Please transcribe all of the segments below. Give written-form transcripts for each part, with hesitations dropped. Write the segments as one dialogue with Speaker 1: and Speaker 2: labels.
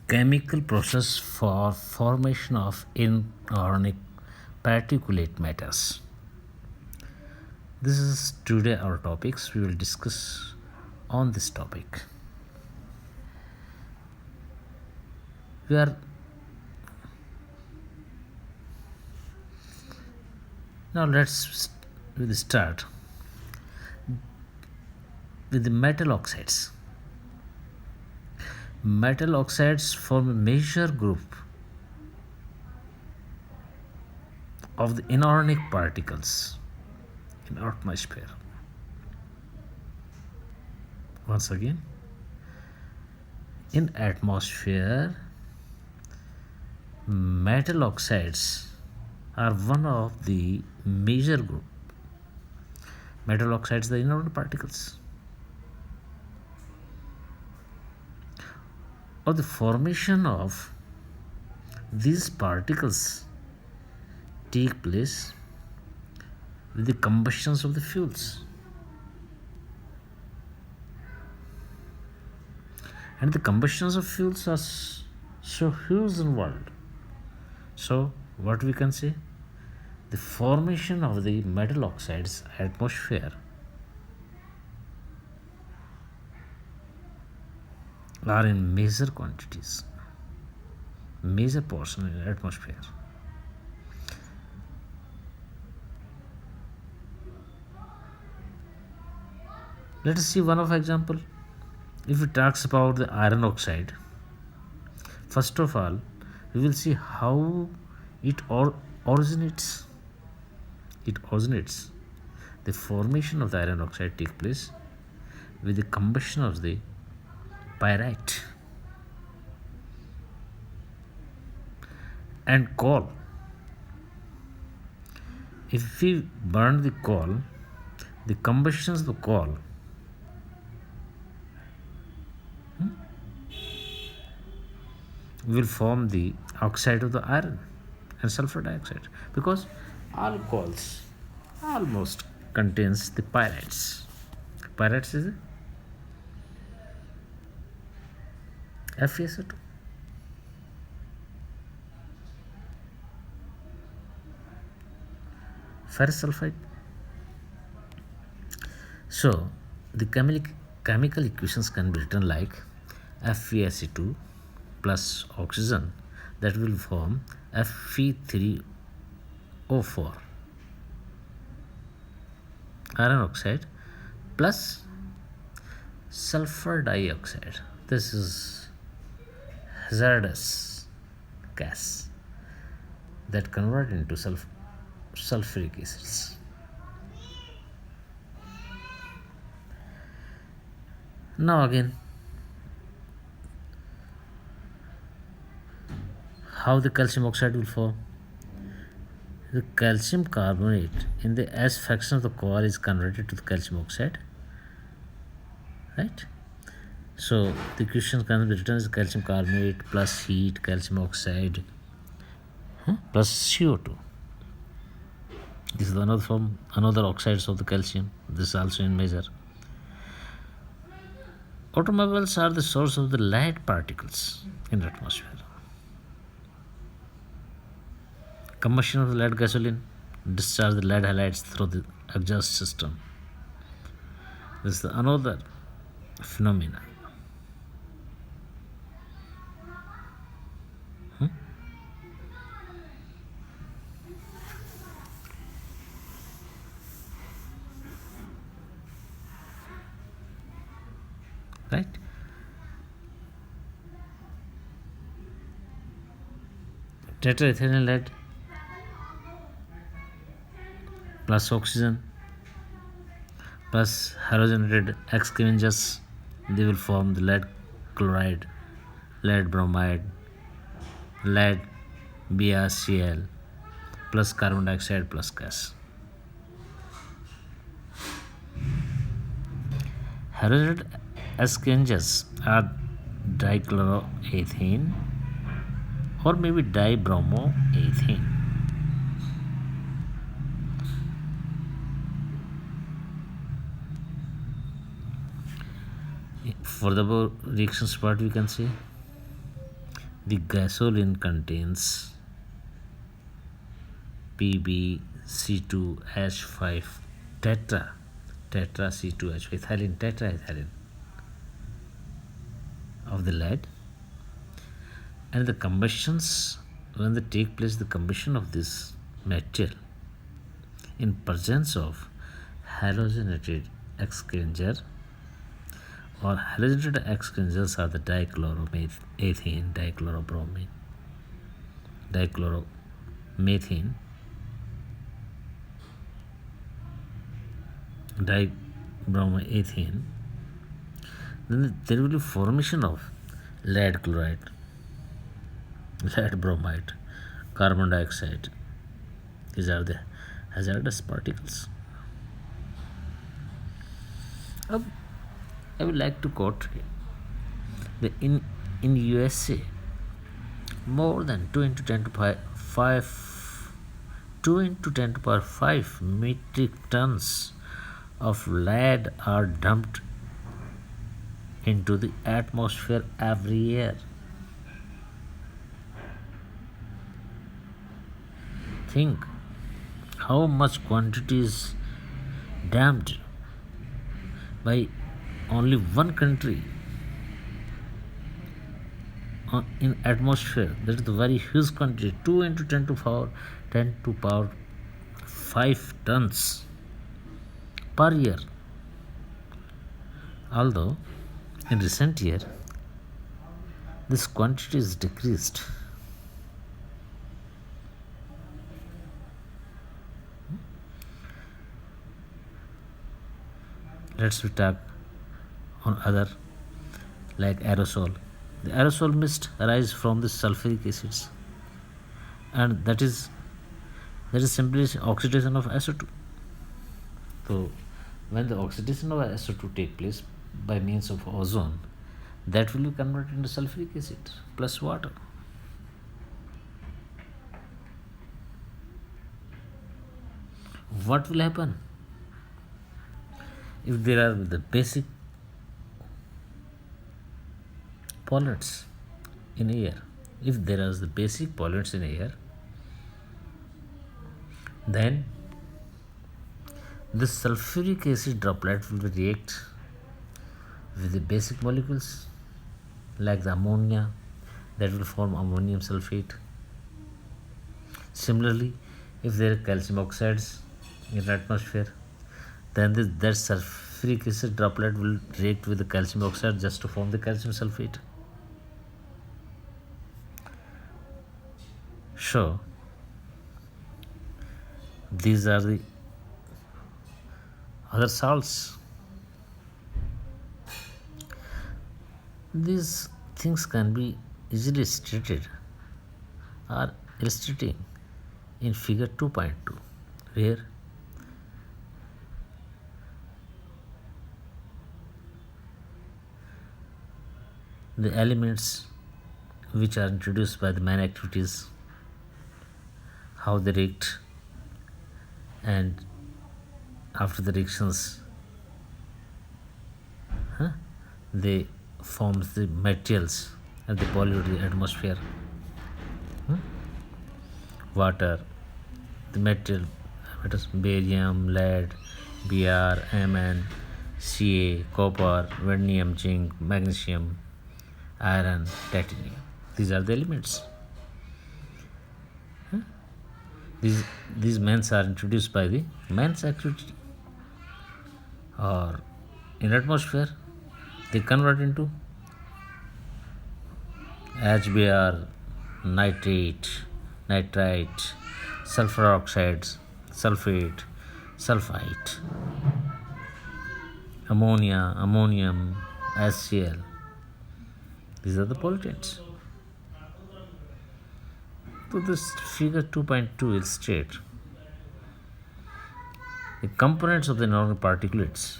Speaker 1: chemical process for formation of inorganic particulate matters. This is today our topics. We will discuss on this topic. We are now let's start with the metal oxides. Metal oxides form a major group of the inorganic particles in atmosphere. Once again, in atmosphere, metal oxides are one of the major group. Metal oxides, the inorganic particles. Or the formation of these particles take place with the combustions of the fuels. And the combustions of fuels are so huge in world. So what we can say? The formation of the metal oxides atmosphere are in major quantities, major portion in atmosphere. Let us see one of example. If we talks about the iron oxide, first of all, we will see how it originates. It originates. The formation of the iron oxide take place with the combustion of the pyrite and coal. If we burn the coal, the combustions of the coal will form the oxide of the iron and sulfur dioxide, because all coals almost contains the pyrites. Pyrites is FeSO2. Ferrous sulfide. So the chemical equations can be written like FeSO2 plus oxygen, that will form Fe3O4 iron oxide plus sulfur dioxide. This is hazardous gas that convert into sulfuric acids. Now again, how the calcium oxide will form? The calcium carbonate in the S fraction of the coal is converted to the calcium oxide, right? So the equation can be written as calcium carbonate plus heat, calcium oxide plus CO2. This is another form, another oxides of the calcium. This is also in measure. Automobiles are the source of the lead particles in the atmosphere. Combustion of the lead gasoline discharge the lead halides through the exhaust system. This is another phenomena. Right? Tetraethylene lead plus oxygen plus halogenated excavanges, they will form the lead chloride, lead bromide, lead BrCl plus carbon dioxide plus gas. Halogenated excavanges are dichloroethane or maybe dibromoethane. For the reactions part, we can say The gasoline contains PbC2H5 tetra C2H ethylene tetraethylene of the lead, and the combustions, when they take place, the combustion of this material in presence of halogenated exchanger, or halogenated exchangers are the dichloroethane, dichlorobromine, dichloromethane, dibromethane, then there will be formation of lead chloride, lead bromide, carbon dioxide. These are the hazardous particles. I would like to quote in USA, more than 2 into 10 to power 5 2 into 10 to power 5 metric tons of lead are dumped into the atmosphere every year. Think how much quantity is dumped by only one country in atmosphere. That is a very huge quantity. 2 into 10 to power 5 tons per year. Although in recent year this quantity is decreased. Let's talk on other, like aerosol. The aerosol mist arises from the sulfuric acids, and that is simply oxidation of SO2. So when the oxidation of SO2 take place by means of ozone, that will be converted into sulfuric acid plus water. What will happen if there are the basic pollutants in air? If there are the basic pollutants in air, then this sulfuric acid droplet will react with the basic molecules like the ammonia, that will form ammonium sulfate. Similarly, if there are calcium oxides in the atmosphere, then that sulfuric acid droplet will react with the calcium oxide just to form the calcium sulfate. So these are the other salts. These things can be easily stated or illustrating in figure 2.2, where the elements which are introduced by the man activities, how they react, and after the reactions they form the materials and they pollute the atmosphere. Water, the material, barium, lead, Br, Mn, Ca, copper, vanadium, zinc, magnesium, iron, titanium. These are the elements. These mens are introduced by the man's activity, or in atmosphere they convert into HBr, nitrate, nitrite, sulfur oxides, sulfate, sulfite, ammonia, ammonium, HCl. These are the pollutants. So this figure 2.2 will state the components of the normal particulates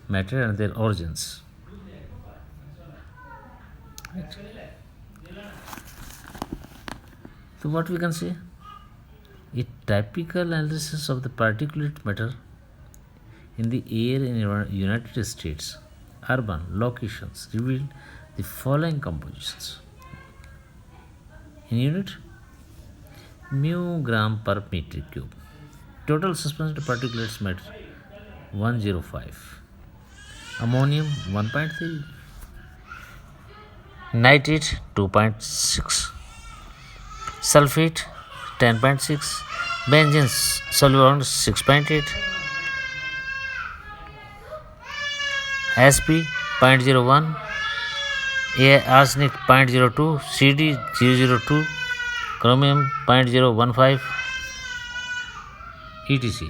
Speaker 1: matter and their origins. Right. So what we can say? A typical analysis of the particulate matter in the air in United States urban locations revealed the following compositions. in unit mu gram per meter cube. Total suspension particulates matter 105. Ammonium 1.3. Nitrate 2.6. Sulfate 10.6. Benzene solvent 6.8. Sp 0.01. Arsenic 0.02. Cd 002. Chromium 0.015. etc.